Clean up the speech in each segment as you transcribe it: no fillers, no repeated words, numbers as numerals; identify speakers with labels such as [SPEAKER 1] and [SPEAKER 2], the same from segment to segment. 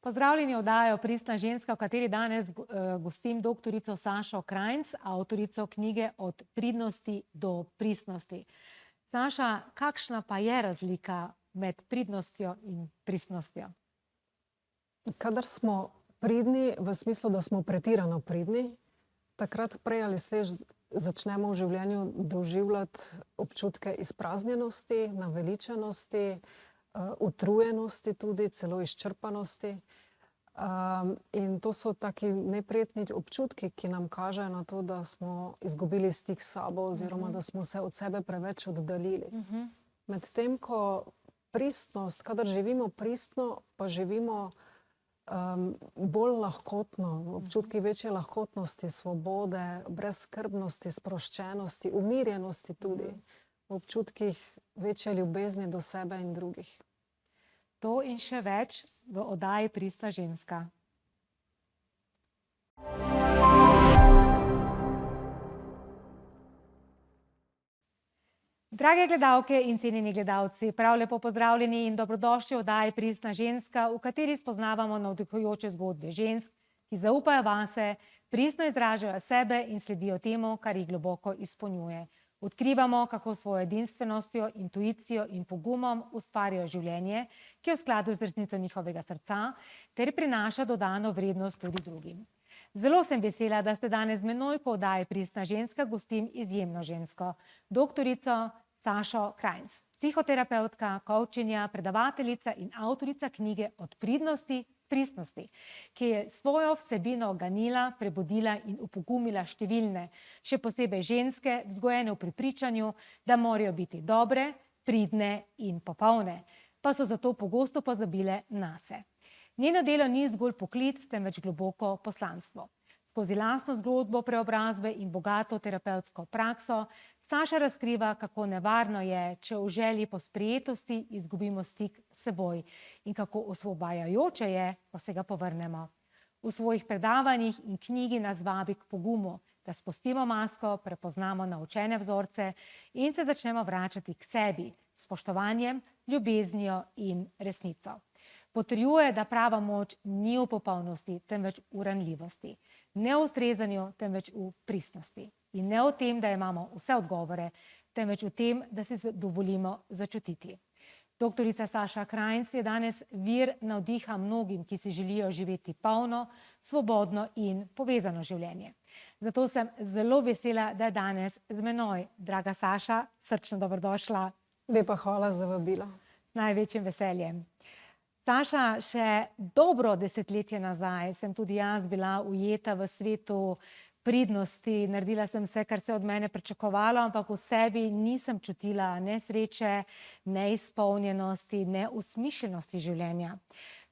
[SPEAKER 1] Pozdravljeni v oddajo Pristna ženska, v kateri danes gostim doktorico Sašo Krajnc, avtorico knjige Od pridnosti do pristnosti. Saša, kakšna pa je razlika med pridnostjo in pristnostjo?
[SPEAKER 2] Kadar smo pridni, v smislu, da smo pretirano pridni, takrat prej ali slej začnemo v življenju doživljati občutke izpraznjenosti, naveličanosti, utrujenosti tudi, celo izčrpanosti. In to so taki neprijetni občutki, ki nam kažejo na to, da smo izgubili stik s sabo oziroma da smo se od sebe preveč oddaljili. Medtem ko pristnost, kadar živimo pristno, pa živimo bolj lahkotno, občutki večje lahkotnosti, svobode, brezskrbnosti, sproščenosti, umirjenosti tudi, v občutkih večje ljubezni do sebe in drugih.
[SPEAKER 1] To in še več v oddaji Pristna ženska. Drage gledalke in cenjeni gledalci, prav lepo pozdravljeni in dobrodošli v oddaji Pristna ženska, v kateri spoznavamo navdihujoče zgodbe žensk, ki zaupajo vase, pristno izražajo sebe in sledijo temu, kar jih globoko izpolnjuje. Odkrivamo, kako svojo edinstvenostjo, intuicijo in pogumom ustvarjajo življenje, ki je v skladu z resnico njihovega srca, ter prinaša dodano vrednost tudi drugim. Zelo sem vesela, da ste danes z menoj po oddaji Pristna ženska gostim izjemno žensko, doktorico Sašo Krajnc, psihoterapevtka, coachinja, predavateljica in avtorica knjige Od pridnosti pristnosti, ki je svojo vsebino ganila, prebudila in upogumila številne, še posebej ženske, vzgojene v prepričanju, da morajo biti dobre, pridne in popolne, pa so zato pogosto pozabile nase. Njeno delo ni zgolj poklic, temveč globoko poslanstvo. Skozi lastno zgodbo preobrazbe in bogato terapevtsko prakso Saša razkriva, kako nevarno je, če v želji po sprejetosti izgubimo stik s seboj in kako osvobajajoče je, ko se ga povrnemo. V svojih predavanjih in knjigi nas vabi k pogumu, da spustimo masko, prepoznamo naučene vzorce in se začnemo vračati k sebi, spoštovanjem, ljubeznijo in resnico. Potrjuje, da prava moč ni v popolnosti, temveč v ranljivosti, ne v ustrezanju, temveč v pristnosti. In ne v tem, da imamo vse odgovore, temveč v tem, da si dovolimo začutiti. Doktorica Saša Krajnc je danes vir navdiha mnogim, ki si želijo živeti polno, svobodno in povezano življenje. Zato sem zelo vesela, da je danes z menoj. Draga Saša, srčno dobrodošla.
[SPEAKER 2] Lepa hvala za vabilo.
[SPEAKER 1] S največjim veseljem. Saša, še dobro desetletje nazaj sem tudi jaz bila ujeta v svetu pridnosti, naredila sem vse, kar se od mene pričakovalo, ampak v sebi nisem čutila ne sreče, ne izpolnjenosti, ne usmišljenosti življenja.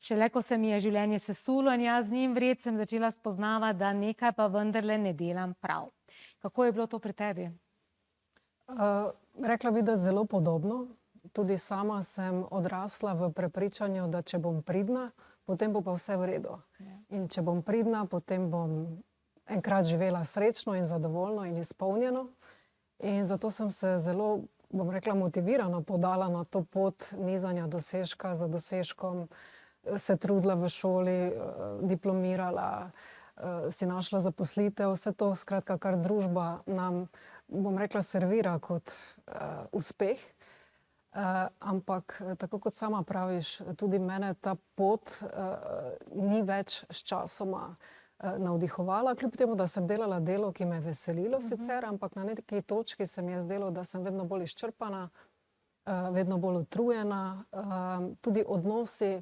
[SPEAKER 1] Šele ko se mi je življenje sesulo in jaz z njim vred, sem začela spoznavati, da nekaj pa vendarle ne delam prav. Kako je bilo to pri tebi?
[SPEAKER 2] Rekla bi, da zelo podobno. Tudi sama sem odrasla v prepričanju, da če bom pridna, potem bo pa vse v redu. In če bom pridna, potem bom enkrat živela srečno in zadovoljno in izpolnjeno. In zato sem se zelo, bom rekla, motivirano podala na to pot nizanja dosežka za dosežkom, se trudila v šoli, diplomirala, si našla zaposlitev, vse to, skratka, kar družba nam, bom rekla, servira kot uspeh. Ampak, tako kot sama praviš, tudi mene ta pot ni več s časoma navdihovala, kljub temu, da sem delala delo, ki me je veselilo sicer, ampak na neki točki se mi je zdelo, da sem vedno bolj izčrpana, vedno bolj utrujena, tudi odnosi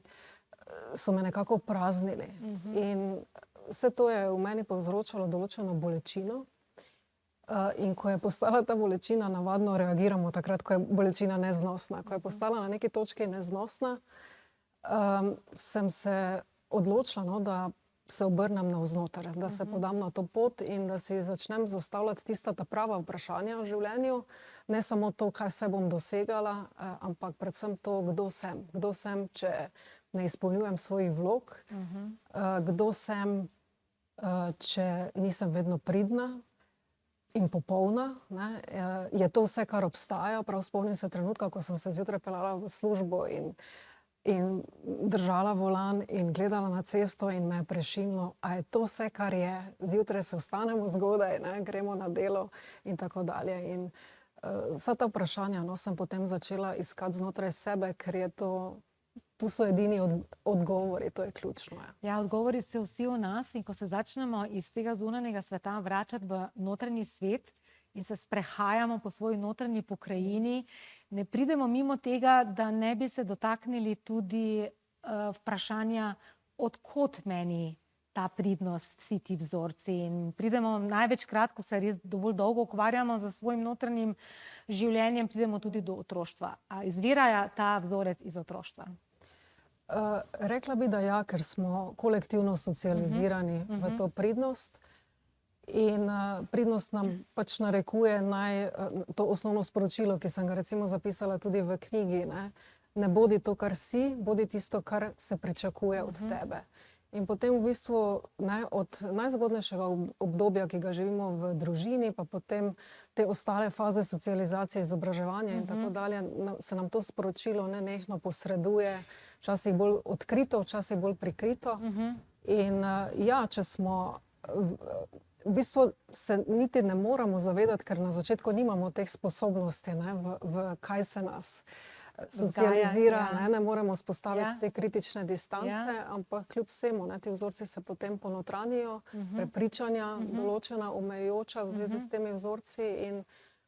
[SPEAKER 2] so me nekako praznili. In vse to je v meni povzročalo določeno bolečino. In ko je postala ta bolečina, navadno reagiramo takrat, ko je bolečina neznosna. Ko je postala na neki točki neznosna, sem se odločila, da se obrnem navznoter, da se podam na to pot in da si začnem zastavljati tista ta prava vprašanja v življenju. Ne samo to, kaj vse bom dosegala, ampak predvsem to, kdo sem. Kdo sem, če ne izpolnjujem svojih vlog. Kdo sem, če nisem vedno pridna in popolna. Je to vse, kar obstaja. Prav spomnim se trenutka, ko sem se zjutraj peljala v službo in in držala volan in gledala na cesto in me je prešinilo, a je to vse, kar je. Zjutraj se vstanemo zgodaj, ne, gremo na delo in tako dalje. In vsa ta vprašanja, no, sem potem začela iskati znotraj sebe, ker je to, tu so edini odgovori, to je ključno.
[SPEAKER 1] Ja, odgovori so vsi v nas in ko se začnemo iz tega zunanjega sveta vračati v notranji svet in se sprehajamo po svoji notranji pokrajini, ne pridemo mimo tega, da ne bi se dotaknili tudi vprašanja, odkot meni ta pridnost, vsi ti vzorci. In pridemo največkrat, ko se res dovolj dolgo ukvarjamo z svojim notranjim življenjem, pridemo tudi do otroštva. A izvira ta vzorec iz otroštva?
[SPEAKER 2] Rekla bi, da ja, ker smo kolektivno socializirani v to pridnost. In pridnost nam pač narekuje to osnovno sporočilo, ki sem ga recimo zapisala tudi v knjigi. Ne bodi to, kar si, bodi tisto, kar se pričakuje od tebe. In potem v bistvu od najzgodnejšega obdobja, ki ga živimo v družini, pa potem te ostale faze socializacije, izobraževanja in tako dalje, se nam to sporočilo nenehno posreduje, včasih bolj odkrito, včasih bolj prikrito. In ja, če smo v bistvu se niti ne moramo zavedati, ker na začetku nimamo teh sposobnosti, v kaj se nas socializira, ne moremo spostaviti te kritične distance, ampak kljub vsemu, ti vzorci se potem ponotranijo, prepričanja, določena omejujoča v zvezi s temi vzorci in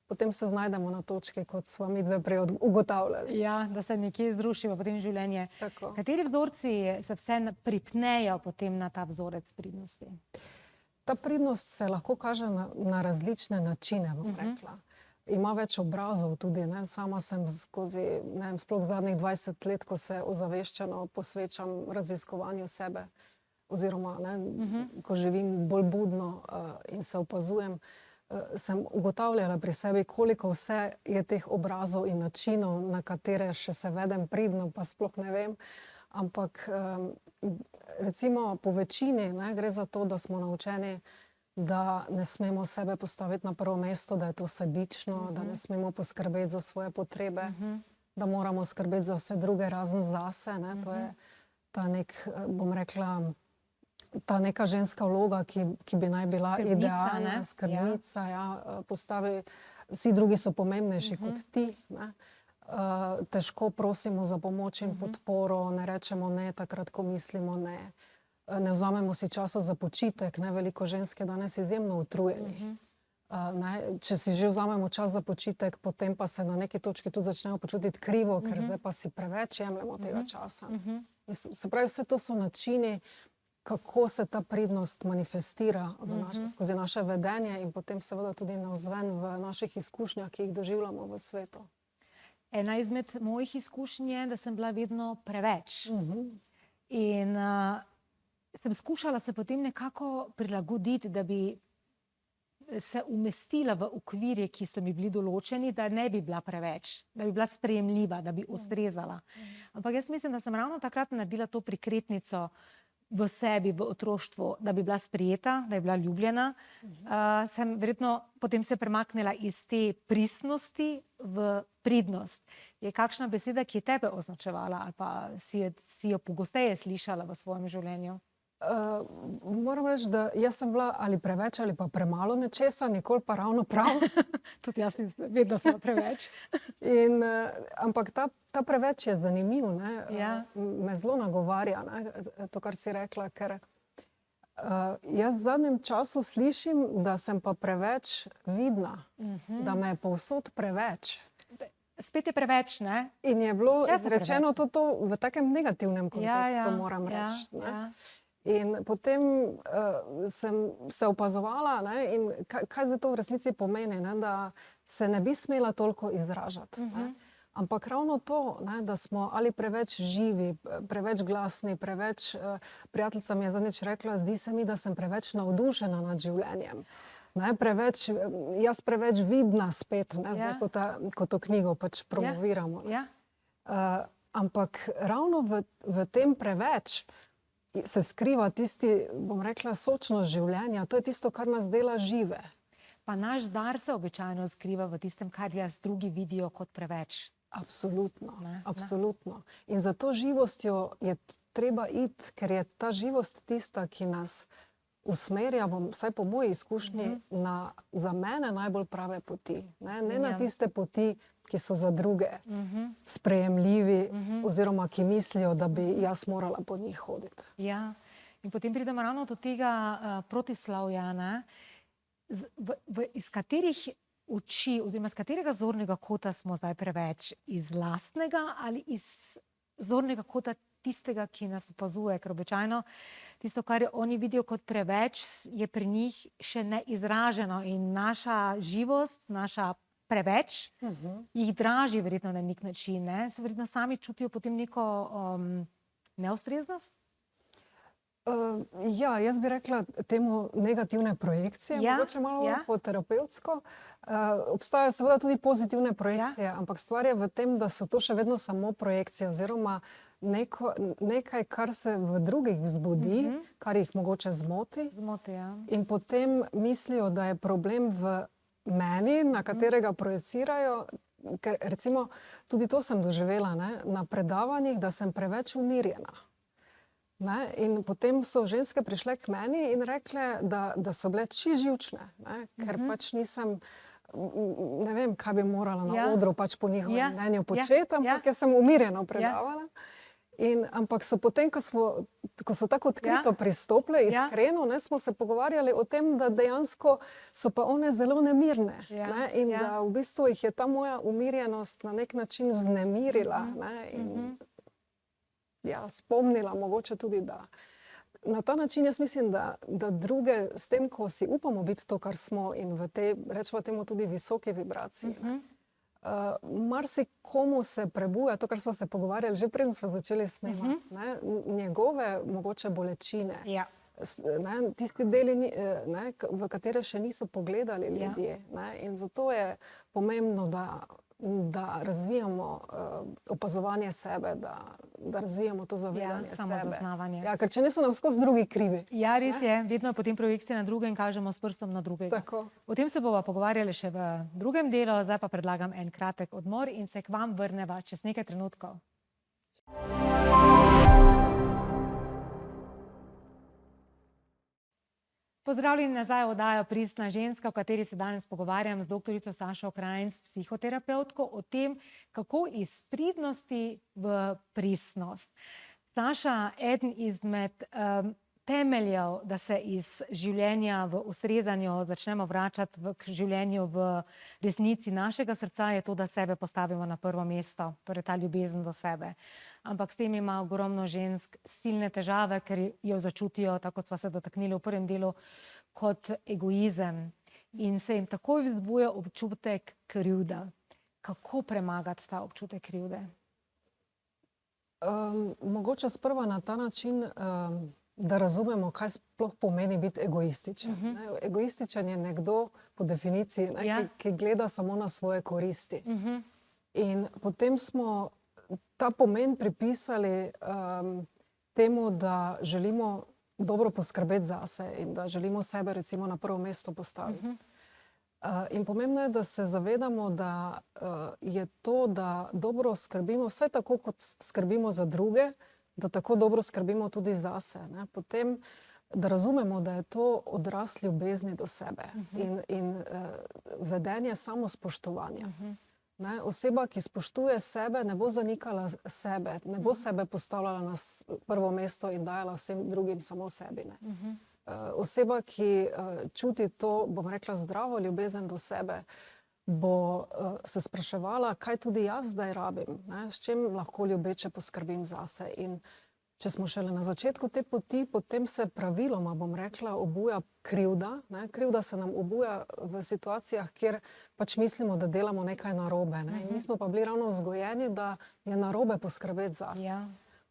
[SPEAKER 2] potem se znajdemo na točki, kot sva midve prej ugotavljali.
[SPEAKER 1] Ja, da se nekje zrušiva potem življenje. Kateri vzorci se vse pripnejo potem na ta vzorec pridnosti?
[SPEAKER 2] Ta pridnost se lahko kaže na različne načine, bom rekla. Ima več obrazov tudi. Sama sem skozi, sploh zadnjih 20 let, ko se ozaveščeno posvečam raziskovanju sebe, oziroma ko živim bolj budno in se opazujem, sem ugotavljala pri sebi, koliko vse je teh obrazov in načinov, na katere še se vedem pridno, pa sploh ne vem. Ampak recimo po večini gre za to, da smo naučeni, da ne smemo sebe postaviti na prvo mesto, da je to sebično, da ne smemo poskrbeti za svoje potrebe, da moramo skrbeti za vse druge razen zase. To je ta bom rekla, ta neka ženska vloga, ki bi naj bila idealna, skrbnica, postavi, vsi drugi so pomembnejši kot ti. Težko prosimo za pomoč in podporo, ne rečemo ne takrat, ko mislimo ne. Ne vzamemo si časa za počitek, veliko žensk je danes izjemno utrujenih. Če si že vzamemo čas za počitek, potem pa se na neki točki tudi začnemo počutiti krivo, ker zdaj pa si preveč jemljemo tega časa. Se pravi, vse to so načini, kako se ta pridnost manifestira skozi naše vedenje in potem seveda tudi navzven v naših izkušnjah, ki jih doživljamo v svetu.
[SPEAKER 1] Ena izmed mojih izkušenj je, da sem bila vedno preveč. In sem skušala se potem nekako prilagoditi, da bi se umestila v okvirje, ki so mi bili določeni, da ne bi bila preveč, da bi bila sprejemljiva, da bi ustrezala. Ampak jaz mislim, da sem ravno takrat naredila to prikretnico v sebi, v otroštvu, da bi bila sprejeta, da bi bila ljubljena. Sem verjetno potem se premaknila iz te pristnosti v pridnost. Je kakšna beseda, ki je tebe označevala ali pa si jo pogosteje slišala v svojem življenju?
[SPEAKER 2] Moram reči, da jaz sem bila ali preveč ali pa premalo nečesa, nikoli pa ravno prav.
[SPEAKER 1] Tudi jaz sem vedno sem preveč.
[SPEAKER 2] Ampak ta preveč je zanimiv, me zelo nagovarja, to, kar si rekla, ker jaz v zadnjem času slišim, da sem pa preveč vidna, da me je povsod preveč.
[SPEAKER 1] Spet je preveč, ne?
[SPEAKER 2] In je bilo izrečeno to v takem negativnem kontekstu, moram reči. In potem sem se opazovala, in kaj zdaj to v resnici pomeni, da se ne bi smela toliko izražati. Ampak ravno to, da smo ali preveč živi, preveč glasni, preveč, prijateljica mi je zadnjič rekla, zdi se mi, da sem preveč navdušena nad življenjem. Jaz preveč vidna spet, zdaj ko to knjigo pač promoviramo. Ampak ravno v tem preveč se skriva tisti, bom rekla, sočnost življenja. To je tisto, kar nas dela žive.
[SPEAKER 1] Pa naš dar se običajno skriva v tistem, kar drugi vidijo kot preveč.
[SPEAKER 2] Absolutno,
[SPEAKER 1] Ne, ne.
[SPEAKER 2] absolutno. In za to živostjo je treba iti, ker je ta živost tista, ki nas usmerja, vsaj po moji izkušnji, na za mene najbolj prave poti. Ne na
[SPEAKER 1] Strinjam.
[SPEAKER 2] tiste poti, ki so za druge sprejemljivi, oziroma ki mislijo, da bi jaz morala po njih hoditi.
[SPEAKER 1] Ja, in potem pridemo ravno do tega protislovja, ne? Iz katerih oči oziroma iz katerega zornega kota smo zdaj preveč? Iz lastnega ali iz zornega kota tistega, ki nas opazuje? Ker običajno tisto, kar oni vidijo kot preveč, je pri njih še neizraženo in naša živost, naša preveč, jih draži verjetno na nek način, ne? Se verjetno sami čutijo potem neko neustreznost?
[SPEAKER 2] Ja, jaz bi rekla temu negativne projekcije,
[SPEAKER 1] Ja,
[SPEAKER 2] mogoče malo
[SPEAKER 1] ja.
[SPEAKER 2] po terapevtsko. Obstajajo seveda tudi pozitivne projekcije, ampak stvar je v tem, da so to še vedno samo projekcije oziroma nekaj, kar se v drugih vzbudi, kar jih mogoče zmoti.
[SPEAKER 1] Zmoti, ja.
[SPEAKER 2] In potem mislijo, da je problem v meni, na katerega projicirajo, ker recimo tudi to sem doživela, ne, na predavanjih, da sem preveč umirjena. Ne, in potem so ženske prišle k meni in rekle, da so bile čisto živčne, ne, ker pač nisem, ne vem, kaj bi morala na odru pač po njihovem mnenju početi, ampak jaz sem umirjeno predavala. Ampak so potem, ko so tako odkrito pristopile, iskreno, ne, smo se pogovarjali o tem, da dejansko so pa one zelo nemirne. Ne, in da v bistvu jih je ta moja umirjenost na nek način vznemirila. Ne, in spomnila mogoče tudi, da na ta način jaz mislim, da druge s tem, ko si upamo biti to, kar smo in v tej, rečemo temu tudi visoki vibraciji, marsikomu se prebuja to, kar smo se pogovarjali, že preden smo začeli snemati, ne, njegove mogoče bolečine. Ne, tisti deli, ne, v katere še niso pogledali ljudje. Ne, in zato je pomembno, da razvijamo opazovanje sebe, da razvijamo to zavedanje sebe.
[SPEAKER 1] Samozaznavanje.
[SPEAKER 2] Ja, ker če ne so nam skozi drugi krivi.
[SPEAKER 1] Ja, res je. Vedno je potem projekcija na druge in kažemo s prstom na drugega.
[SPEAKER 2] Tako.
[SPEAKER 1] O tem se bova pogovarjali še v drugem delu, zdaj pa predlagam en kratek odmor in se k vam vrneva čez nekaj trenutkov. Pozdravljeni nazaj v oddajo Pristna ženska, v kateri se danes pogovarjam z doktorico Sašo Krajnc, psihoterapevtko, o tem, kako iz pridnosti v pristnost. Saša, eden izmed temeljev, da se iz življenja v ustrezanju začnemo vračati k življenju v resnici našega srca, je to, da sebe postavimo na prvo mesto, torej ta ljubezen do sebe. Ampak s tem ima ogromno žensk silne težave, ker jo začutijo, tako kot sva se dotaknili v prvem delu, kot egoizem. In se jim takoj vzbuja občutek krivde. Kako premagati ta občutek krivde?
[SPEAKER 2] Mogoče sprva na ta način, da razumemo, kaj sploh pomeni biti egoističen. Egoističen je nekdo, po definiciji, ki gleda samo na svoje koristi. In potem smo ta pomen pripisali temu, da želimo dobro poskrbeti zase in da želimo sebe recimo na prvo mesto postaviti. In pomembno je, da se zavedamo, da je to, da dobro skrbimo, vsaj tako, kot skrbimo za druge, da tako dobro skrbimo tudi zase. Ne? Potem, da razumemo, da je to odraz ljubezni do sebe in vedenje samospoštovanja. Ne? Oseba, ki spoštuje sebe, ne bo zanikala sebe, ne bo sebe postavljala na prvo mesto in dajala vsem drugim samo sebi. Ne? Oseba, ki čuti to, bom rekla, zdravo ljubezen do sebe, bo se spraševala, kaj tudi jaz zdaj rabim, ne? S čem lahko ljubeče poskrbim zase. In če smo šele na začetku te poti, potem se praviloma, bom rekla, obuja krivda. Ne? Krivda se nam obuja v situacijah, kjer pač mislimo, da delamo nekaj narobe. Ne? In mi smo pa bili ravno vzgojeni, da je narobe poskrbeti zase.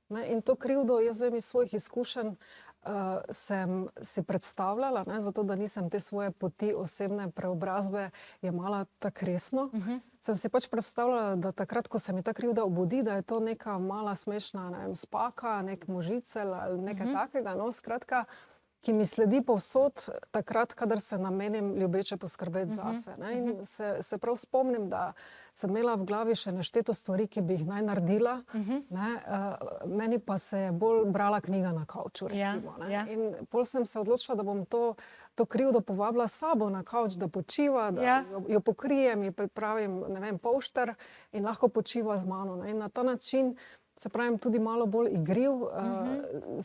[SPEAKER 2] Ne? In to krivdo, jaz vem iz svojih izkušenj, sem si predstavljala, ne, zato da nisem te svoje poti osebne preobrazbe jemala tako resno. Sem si pač predstavljala, da takrat, ko se mi ta krivda obudi, da je to neka mala smešna, ne vem, spaka, nek možicelj ali nekaj takega. No, skratka, ki mi sledi povsod, takrat, kadar se namenim ljubeče poskrbeti zase. Ne? In se prav spomnim, da sem imela v glavi še nešteto stvari, ki bi jih naj naredila, ne? Meni pa se je bolj brala knjiga na kavču, recimo. Ne? In pol sem se odločila, da bom to krivdo povabila s sabo na kavč, da počiva, da jo pokrijem, ji pripravim, ne vem, polšter in lahko počiva z mano. Ne? In na ta način, se pravim, tudi malo bolj igriv,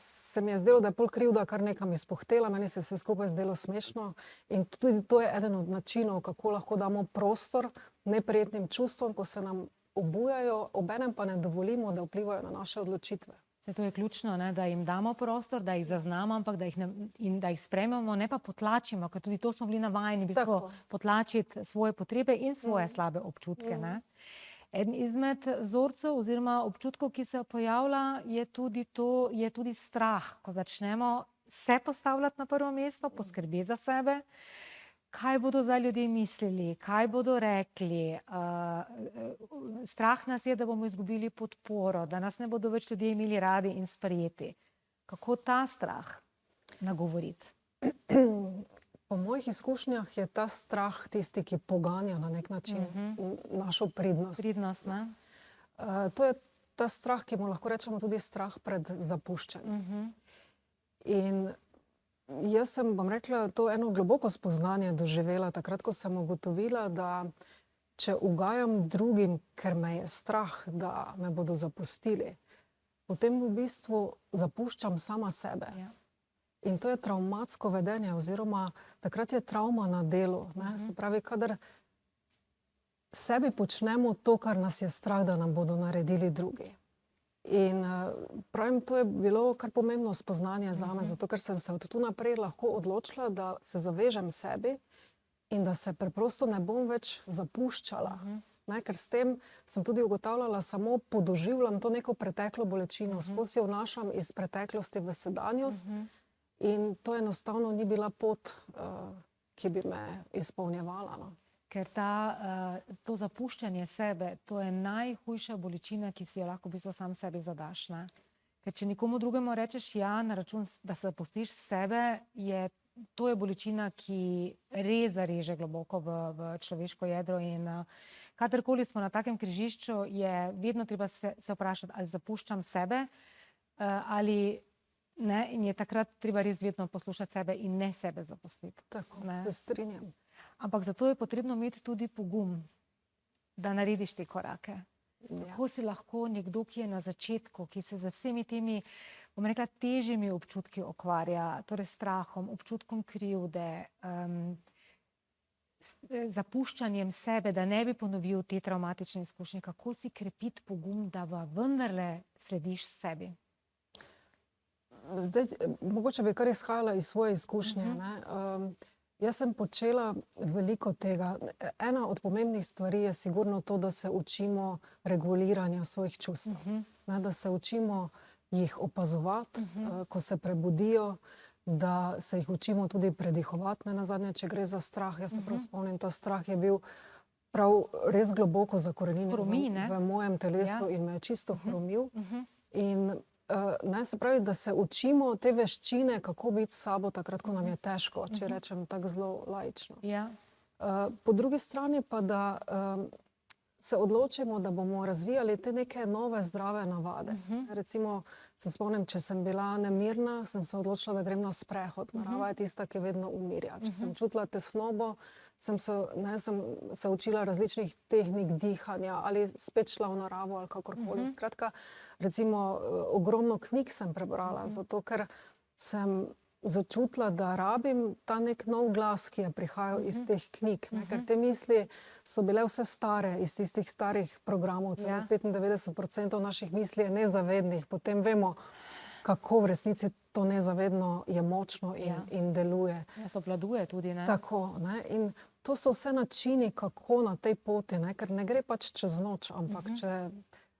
[SPEAKER 2] se mi je zdelo, da je pol krivda kar nekam izpuhtela, meni se je vse skupaj zdelo smešno in tudi to je eden od načinov, kako lahko damo prostor neprijetnim čustvom, ko se nam obujajo, obenem pa ne dovolimo, da vplivajo na naše odločitve.
[SPEAKER 1] To je ključno, ne, da jim damo prostor, da jih zaznamo, ampak da jih sprejmemo, ne pa potlačimo, ker tudi to smo bili navajeni, v bistvu potlačiti svoje potrebe in svoje slabe občutke. Ne. Eden izmed vzorcev oziroma občutkov, ki se pojavlja, je tudi strah, ko začnemo se postavljati na prvo mesto, poskrbeti za sebe. Kaj bodo zdaj ljudje mislili, kaj bodo rekli. Strah nas je, da bomo izgubili podporo, da nas ne bodo več ljudje imeli radi in sprejeti. Kako ta strah nagovoriti?
[SPEAKER 2] Po mojih izkušnjah je ta strah tisti, ki poganja na nek način našo pridnost.
[SPEAKER 1] Pridnost, ne?
[SPEAKER 2] To je ta strah, ki mu lahko rečemo tudi strah pred zapuščanjem. In jaz sem, bom rekla, to eno globoko spoznanje doživela takrat, ko sem ugotovila, da če ugajam drugim, ker me je strah, da me bodo zapustili, potem v bistvu zapuščam sama sebe. In to je travmatsko vedenje, oziroma takrat je travma na delu. Ne? Se pravi, kadar sebi počnemo to, kar nas je strah, da nam bodo naredili drugi. In pravim, to je bilo kar pomembno spoznanje zame, zato ker sem se od tu naprej lahko odločila, da se zavežem sebi in da se preprosto ne bom več zapuščala. Ne, ker s tem sem tudi ugotavljala, samo podoživljam to neko preteklo bolečino, skozi jo vnašam iz preteklosti v sedanjost. In to enostavno ni bila pot, ki bi me izpolnjevala. No.
[SPEAKER 1] Ker to zapuščanje sebe, to je najhujša bolečina, ki si jo lahko v bistvu sam sebi zadaš. Ne? Ker če nikomu drugemu rečeš ja, na račun, da se zapustiš sebe, to je bolečina, ki res zareže globoko v človeško jedro. In kadarkoli smo na takem križišču, je vedno treba se vprašati, ali zapuščam sebe, ali ne, in je takrat treba res vedno poslušati sebe in ne sebe zapustiti.
[SPEAKER 2] Tako, se strinjam.
[SPEAKER 1] Ampak zato je potrebno imeti tudi pogum, da narediš te korake. Kako si lahko nekdo, ki je na začetku, ki se z vsemi temi, bom rekla, težjimi občutki ukvarja, torej strahom, občutkom krivde, zapuščanjem sebe, da ne bi ponovil te travmatične izkušnje, kako si krepiti pogum, da vendarle slediš sebi?
[SPEAKER 2] Zdaj, mogoče bi kar izhajala iz svoje izkušnje. Jaz sem počela veliko tega. Ena od pomembnih stvari je sigurno to, da se učimo reguliranja svojih čustev. Da se učimo jih opazovati, ko se prebudijo, da se jih učimo tudi predihovati. Nenazadnje, če gre za strah, jaz se prav spomnim, ta strah je bil prav res globoko zakoreninjen v mojem telesu in me je čisto hromil. In se pravi, da se učimo te veščine, kako biti s sabo takrat, ko nam je težko, če rečem tako zelo laično. Po drugi strani pa, da se odločimo, da bomo razvijali te neke nove zdrave navade. Recimo, se spomnim, če sem bila nemirna, sem se odločila, da grem na sprehod. Narava je tista, ki vedno umirja. Če sem čutila tesnobo, sem se učila različnih tehnik dihanja ali spet šla v naravo ali kakorkoli. Skratka, recimo, ogromno knjig sem prebrala, zato ker sem začutila, da rabim ta nek nov glas, ki je prihajal iz teh knjig. Ker te misli so bile vse stare, iz tistih starih programov. Celo 95% naših misli je nezavednih. Potem vemo, kako v resnici to nezavedno je močno in deluje.
[SPEAKER 1] Obvladuje tudi, ne?
[SPEAKER 2] Tako, ne? In to so vse načini, kako na tej poti, ne? Ker ne gre pač čez noč, ampak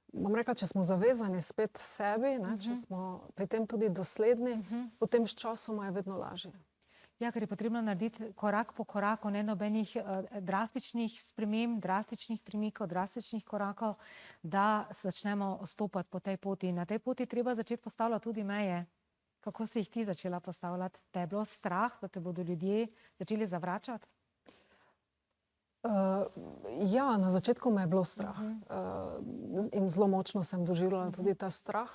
[SPEAKER 2] bom rekla, če smo zavezani spet sebi, če smo pri tem tudi dosledni, potem s časoma je vedno lažje.
[SPEAKER 1] Ja, ker je potrebno narediti korak po koraku, ne nobenih drastičnih sprememb, drastičnih premikov, drastičnih korakov, da začnemo stopati po tej poti. Na tej poti treba začeti postavljati tudi meje. Kako si jih ti začela postavljati? Te je bilo strah, da te bodo ljudje začeli zavračati?
[SPEAKER 2] Ja, na začetku me je bilo strah. In zelo močno sem doživljala tudi ta strah.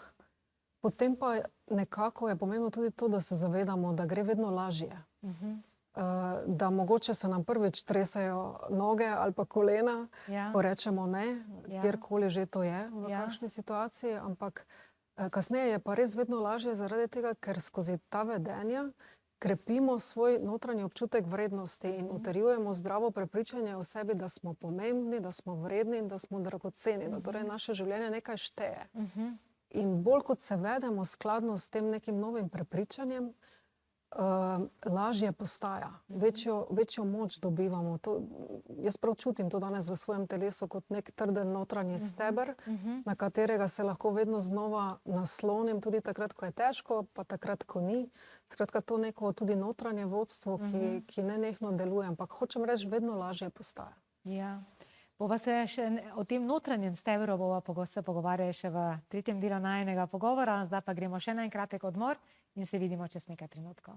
[SPEAKER 2] Potem pa nekako je pomembno tudi to, da se zavedamo, da gre vedno lažje. Da mogoče se nam prvič tresajo noge ali pa kolena, ko rečemo ne, kjerkoli že to je v kakšni situaciji, ampak kasneje je pa res vedno lažje zaradi tega, ker skozi ta vedenja krepimo svoj notranji občutek vrednosti in utrjujemo zdravo prepričanje o sebi, da smo pomembni, da smo vredni in da smo dragoceni, da torej naše življenje nekaj šteje. In bolj kot se vedemo skladno s tem nekim novim prepričanjem, lažje postaja, večjo moč dobivamo. Jaz prav čutim to danes v svojem telesu kot nek trden notranji steber, na katerega se lahko vedno znova naslonim, tudi takrat, ko je težko, pa takrat, ko ni. Skratka, to neko tudi notranje vodstvo, ki nenehno deluje, ampak hočem reči, vedno lažje postaja.
[SPEAKER 1] Ja. Bova se še o tem notranjem stebru se pogovarjali še v tretjem delu najinega pogovora, zdaj pa gremo še na en kratek odmor in se vidimo čez nekaj trenutkov.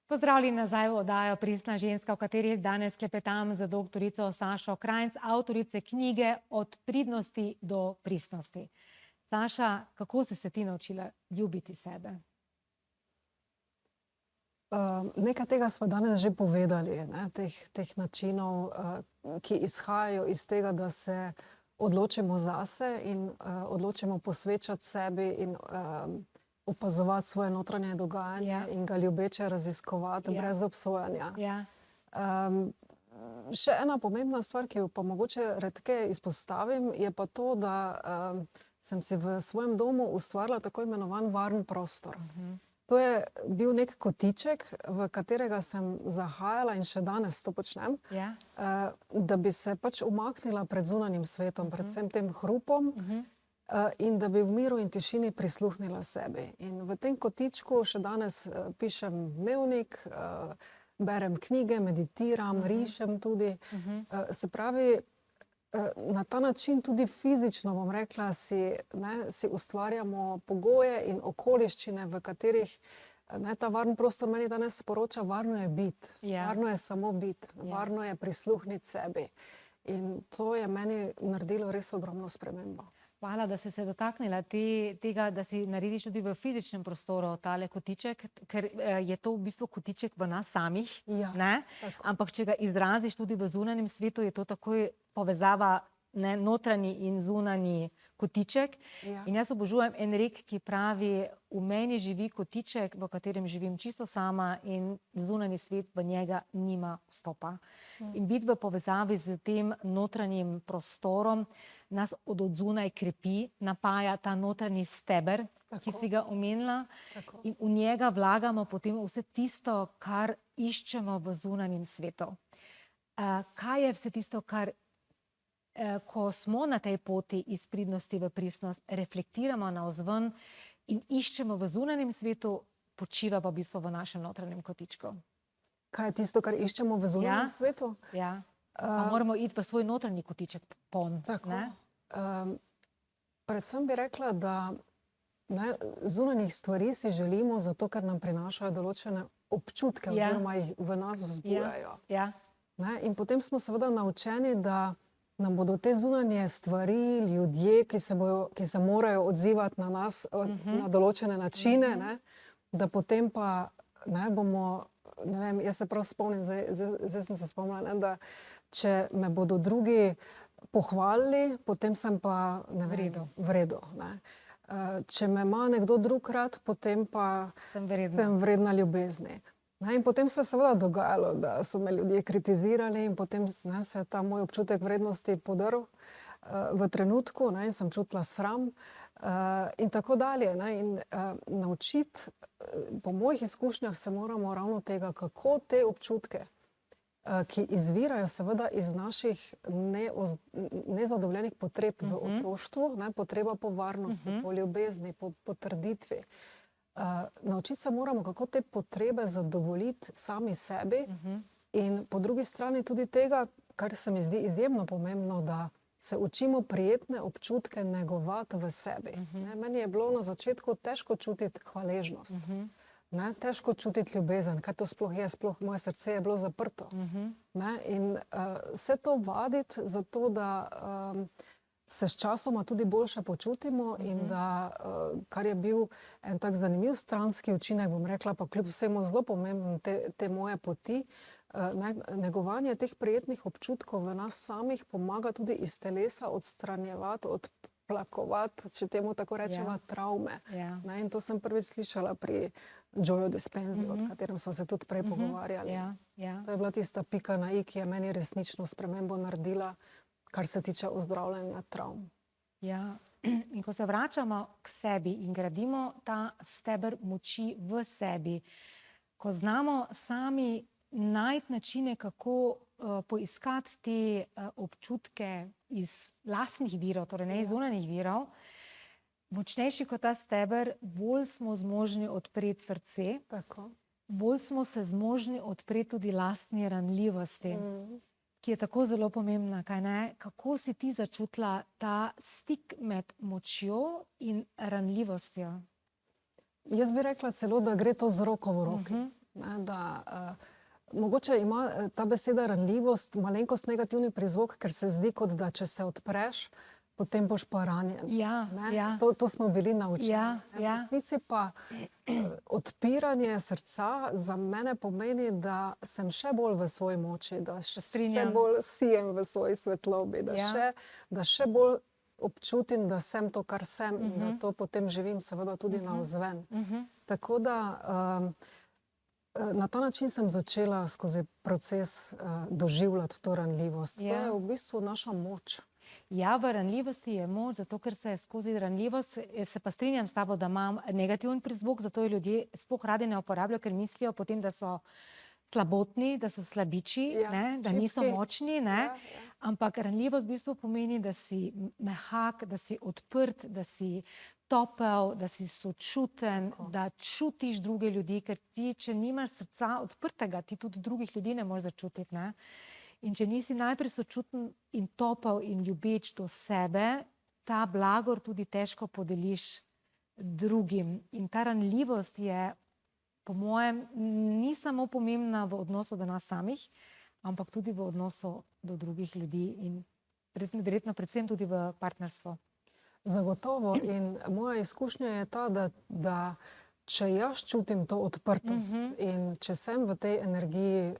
[SPEAKER 1] Pozdravljeni nazaj v oddajo Pristna ženska, v kateri danes klepetam z doktorico Sašo Krajnc, avtorice knjige Od pridnosti do pristnosti. Saša, kako si se ti naučila ljubiti sebe? Nekaj tega smo danes že povedali, teh načinov, ki izhajajo iz tega, da se odločimo zase in odločimo posvečati sebi in opazovati svoje notranje dogajanje in ga ljubeče raziskovati brez obsojanja. Še ena pomembna stvar, ki jo pa mogoče redkeje izpostavim, je pa to, da sem si v svojem domu ustvarila tako imenovan varen prostor. To je bil nek kotiček, v katerega sem zahajala in še danes to počnem, da bi se pač umaknila pred zunanjim svetom, predvsem tem hrupom, in da bi v miru in tišini prisluhnila sebi. In v tem kotičku še danes pišem dnevnik, berem knjige, meditiram, rišem tudi. Se pravi, na ta način tudi fizično, bom rekla, si ustvarjamo pogoje in okoliščine, v katerih ta varen prostor meni danes sporoča, varno je biti, varno je samo biti, varno je prisluhniti sebi. In to je meni naredilo res ogromno spremembo. Hvala, da si se dotaknila tega, da si narediš tudi v fizičnem prostoru tale kotiček, ker je to v bistvu kotiček v nas samih, ampak če ga izraziš tudi v zunanjem svetu, je to takoj povezava notranji in zunanji kotiček. In jaz obožujem en rek, ki pravi, v meni živi kotiček, v katerem živim čisto sama in zunanji svet v njega nima vstopa. In biti v povezavi z tem notranjim prostorom nas od odzunaj krepi, napaja ta notranji steber, ki si ga omenila, in v njega vlagamo potem vse tisto, kar iščemo v zunanjem svetu. Kaj je vse tisto, kar, ko smo na tej poti iz pridnosti v pristnost, reflektiramo navzven in iščemo v zunanjem svetu, počiva pa v bistvu v našem notranjem kotičku? Kaj je tisto, kar iščemo v zunanjem svetu? Ja. Moramo iti v svoj notranji kotiček poln. Predvsem bi rekla, da zunanjih stvari si želimo zato, ker nam prinašajo določene občutke oziroma jih v nas vzbujajo. In potem smo seveda naučeni, da nam bodo te zunanje stvari, ljudje, ki se morajo odzivati na nas na določene načine, da potem pa bomo, ne vem, jaz se prav spomnim, zdaj sem se spomnila, da če me bodo drugi pohvalili, potem sem pa v redu. Če me ima nekdo drug rad, potem pa sem vredna ljubezni. In potem se je seveda dogajalo, da so me ljudje kritizirali in potem se je ta moj občutek vrednosti podrl v trenutku in sem čutila sram in tako dalje. In naučiti, po mojih izkušnjah se moramo ravno tega, kako te občutke, ki izvirajo seveda iz naših nezadovoljenih potreb v otroštvu, potreba po varnosti, po ljubezni, po potrditvi. Naučiti se moramo, kako te potrebe zadovoljiti sami sebi in po drugi strani tudi tega, kar se mi zdi izjemno pomembno, da
[SPEAKER 2] se učimo prijetne občutke negovati v sebi. Ne, meni je bilo na začetku težko čutiti hvaležnost. Ne, težko čutiti ljubezen, kaj to sploh je, sploh moje srce je bilo zaprto. Ne, in vse to vaditi zato, da se s časoma tudi boljše počutimo in da, kar je bil en tak zanimiv stranski učinek, bom rekla, pa kljub vsemu zelo pomemben te moje poti, negovanje teh prijetnih občutkov v nas samih pomaga tudi iz telesa odstranjevati, odplakovati, če temu tako rečemo, travme. Ne, in to sem prvič slišala pri Joeju Dispenziju, o katerem smo se tudi prej pogovarjali. To je bila tista pika na i, ki je meni resnično spremembo naredila, kar se tiče ozdravljanja travm.
[SPEAKER 1] Ja, in ko se vračamo k sebi in gradimo ta steber moči v sebi, ko znamo sami najti načine, kako poiskati te občutke iz lastnih virov, torej ne iz zunanjih virov, močnejši kot ta steber, bolj smo zmožni odpreti srce, bolj smo se zmožni odpreti tudi lastni ranljivosti, ki je tako zelo pomembna, kaj ne? Kako si ti začutila ta stik med močjo in ranljivostjo?
[SPEAKER 2] Jaz bi rekla celo, da gre to z roko v roki. Ne, da, mogoče ima ta beseda ranljivost malenkost negativni prizvok, ker se zdi, kot da če se odpreš, potem boš pa ranjen. To smo bili naučeni. V resnici pa odpiranje srca za mene pomeni, da sem še bolj v svoji moči, da še bolj sijem v svoji svetlobi, da še bolj občutim, da sem to, kar sem in da to potem živim seveda tudi navzven. Tako da na ta način sem začela skozi proces doživljati to ranljivost. To je v bistvu naša moč.
[SPEAKER 1] Ja, v ranljivosti je moč, zato ker se skozi ranljivost, se pa strinjam s tabo, da imam negativen prizvok, zato jo ljudje sploh radi ne uporabljajo, ker mislijo potem, da so slabotni, da so slabiči, da niso močni. Ampak ranljivost v bistvu pomeni, da si mehak, da si odprt, da si topel, da si sočuten, da čutiš druge ljudi, ker ti, če nimaš srca odprtega, ti tudi drugih ljudi ne moreš začutiti. In če nisi najprej sočuten in topel in ljubeč do sebe, ta blagor tudi težko podeliš drugim. In ta ranljivost je, po mojem, ni samo pomembna v odnosu do nas samih, ampak tudi v odnosu do drugih ljudi in verjetno predvsem tudi v partnerstvu.
[SPEAKER 2] Zagotovo. In moja izkušnja je ta, da če jaz čutim to odprtost in če sem v tej energiji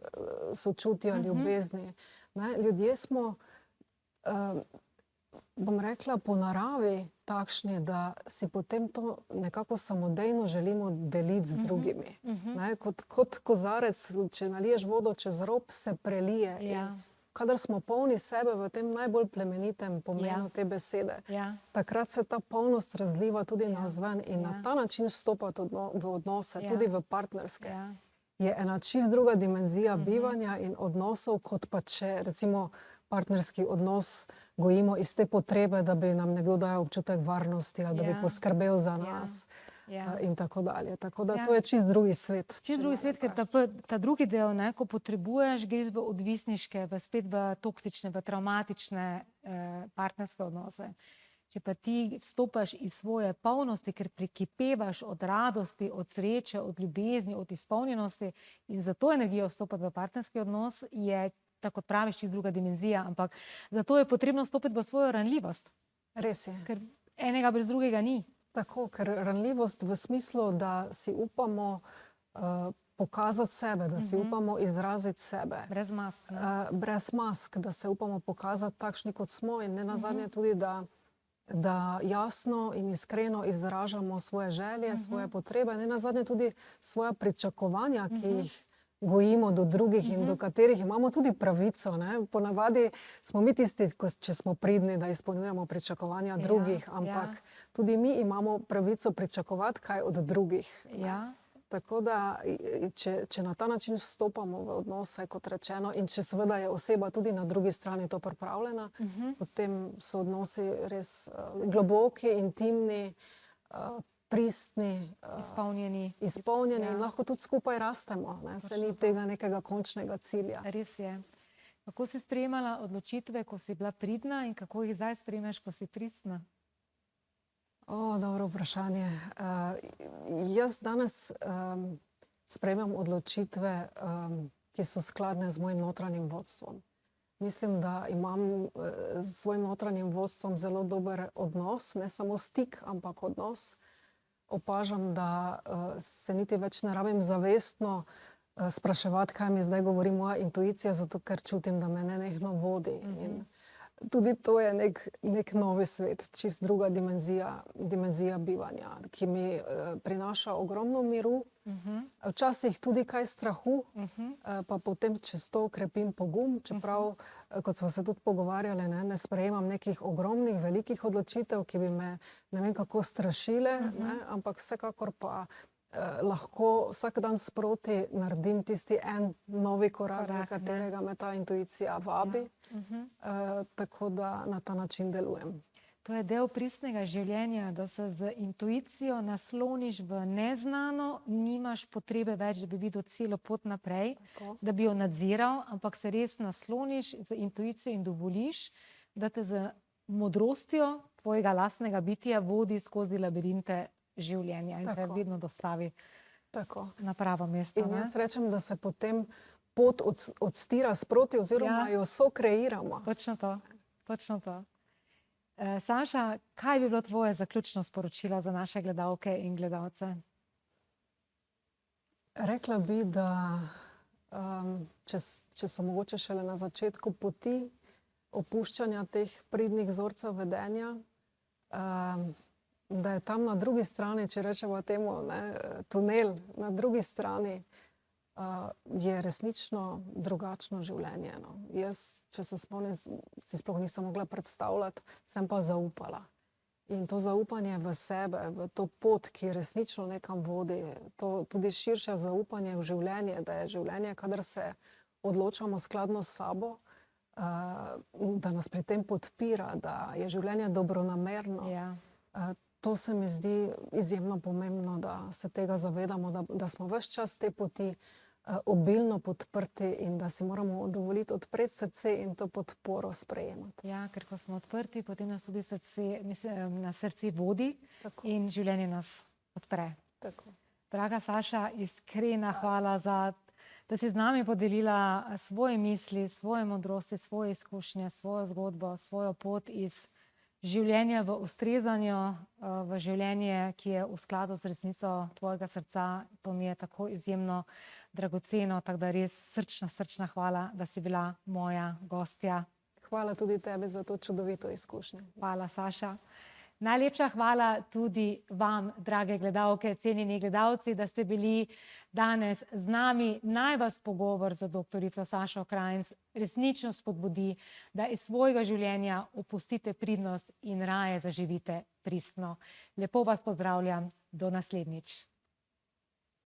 [SPEAKER 2] sočutja, ljubezni, ljudje smo, bom rekla, po naravi takšni, da si potem to nekako samodejno želimo deliti z drugimi. Kot kozarec, če naliješ vodo čez rob, se prelije. Kadar smo polni sebe v tem najbolj plemenitem pomenu te besede, takrat se ta polnost razliva tudi navzven in na ta način vstopati v odnose, tudi v partnerske. Je ena čisto druga dimenzija bivanja in odnosov, kot pa če recimo partnerski odnos gojimo iz te potrebe, da bi nam nekdo dajal občutek varnosti ali da bi poskrbel za nas. In tako dalje. Tako da to je čisto drugi svet.
[SPEAKER 1] Čisto drugi svet, ker ta drugi del, ko potrebuješ, greš v odvisniške, spet v toksične, v travmatične partnerske odnose. Če pa ti vstopaš iz svoje polnosti, ker prekipevaš od radosti, od sreče, od ljubezni, od izpolnjenosti in za to energijo vstopati v partnerski odnos, je, tako kot praviš, čisto druga dimenzija. Ampak zato je potrebno vstopiti v svojo ranljivost.
[SPEAKER 2] Res je.
[SPEAKER 1] Ker enega brez drugega ni.
[SPEAKER 2] Tako, ker ranljivost v smislu, da si upamo pokazati sebe, da si upamo izraziti sebe.
[SPEAKER 1] Brez mask.
[SPEAKER 2] Brez mask, da se upamo pokazati takšni, kot smo in ne nazadnje tudi, da jasno in iskreno izražamo svoje želje, svoje potrebe, ne nazadnje tudi svoja pričakovanja, ki jih gojimo do drugih in do katerih imamo tudi pravico. Ponavadi smo mi tisti, če smo pridni, da izpolnjujemo pričakovanja drugih, ampak tudi mi imamo pravico pričakovati kaj od drugih. Tako da, če na ta način vstopamo v odnose, kot rečeno, in če seveda je oseba tudi na drugi strani to pripravljena, potem so odnosi res globoki, intimni, pristni, izpolnjeni in lahko tudi skupaj rastemo. Se ni tega nekega končnega cilja.
[SPEAKER 1] Res je. Kako si sprejemala odločitve, ko si bila pridna in kako jih zdaj sprejmeš, ko si pristna?
[SPEAKER 2] Dobro vprašanje. Jaz danes sprejemam odločitve, ki so skladne z mojim notranjim vodstvom. Mislim, da imam s svojim notranjim vodstvom zelo dober odnos, ne samo stik, ampak odnos. Opažam, da se niti več ne rabim zavestno spraševati, kaj mi zdaj govori moja intuicija, zato ker čutim, da me nenehno vodi. In tudi to je nek novi svet, čist druga dimenzija bivanja, ki mi prinaša ogromno miru, včasih tudi kaj strahu, pa potem čez to krepim pogum, čeprav, kot smo se tudi pogovarjali, ne sprejemam nekih ogromnih, velikih odločitev, ki bi me ne vem kako strašile, ampak vsekakor pa lahko vsak dan sproti naredim tisti en novi korak, na katerega me ta intuicija vabi. Tako da na ta način delujem.
[SPEAKER 1] To je del pristnega življenja, da se z intuicijo nasloniš v neznano, nimaš potrebe več, da bi videl celo pot naprej, da bi jo nadziral, ampak se res nasloniš z intuicijo in dovoliš, da te z modrostjo tvojega lastnega bitja vodi skozi labirinte življenja in te vedno dostavi na pravo mesto.
[SPEAKER 2] In jaz rečem, da se potem pot odstira sproti oziroma jo sokreiramo.
[SPEAKER 1] Točno to. Saša, kaj bi bilo tvoje zaključno sporočilo za naše gledalke in gledalce?
[SPEAKER 2] Rekla bi, da če so mogoče šele na začetku poti opuščanja teh pridnih vzorcev vedenja, da je tam na drugi strani, če rečemo temu, tunel, na drugi strani je resnično drugačno življenje. Jaz, če se spomnim, si sploh nisem mogla predstavljati, sem pa zaupala. In to zaupanje v sebe, v to pot, ki resnično nekam vodi, to tudi širše zaupanje v življenje, da je življenje, kadar se odločamo skladno s sabo, da nas pri tem podpira, da je življenje dobronamerno. To se mi zdi izjemno pomembno, da se tega zavedamo, da smo ves čas te poti obilno podprti in da si moramo dovoliti odpreti srce in to podporo sprejemati.
[SPEAKER 1] Ja, ker ko smo odprti, potem nas tudi srce vodi in življenje nas podpre. Draga Saša, iskrena hvala, da si z nami podelila svoje misli, svoje modrosti, svoje izkušnje, svojo zgodbo, svojo pot iz življenja v ustrezanju, v življenje, ki je v skladu z resnico tvojega srca. To mi je tako izjemno dragoceno, tako da res srčna hvala, da si bila moja gostja.
[SPEAKER 2] Hvala tudi tebi za to čudovito izkušnjo.
[SPEAKER 1] Hvala, Saša. Najlepša hvala tudi vam, drage gledalke, cenjeni gledalci, da ste bili danes z nami. Naj vas pogovor z doktorico Sašo Krajnc resnično spodbudi, da iz svojega življenja opustite pridnost in raje zaživite pristno. Lepo vas pozdravljam, do naslednjič.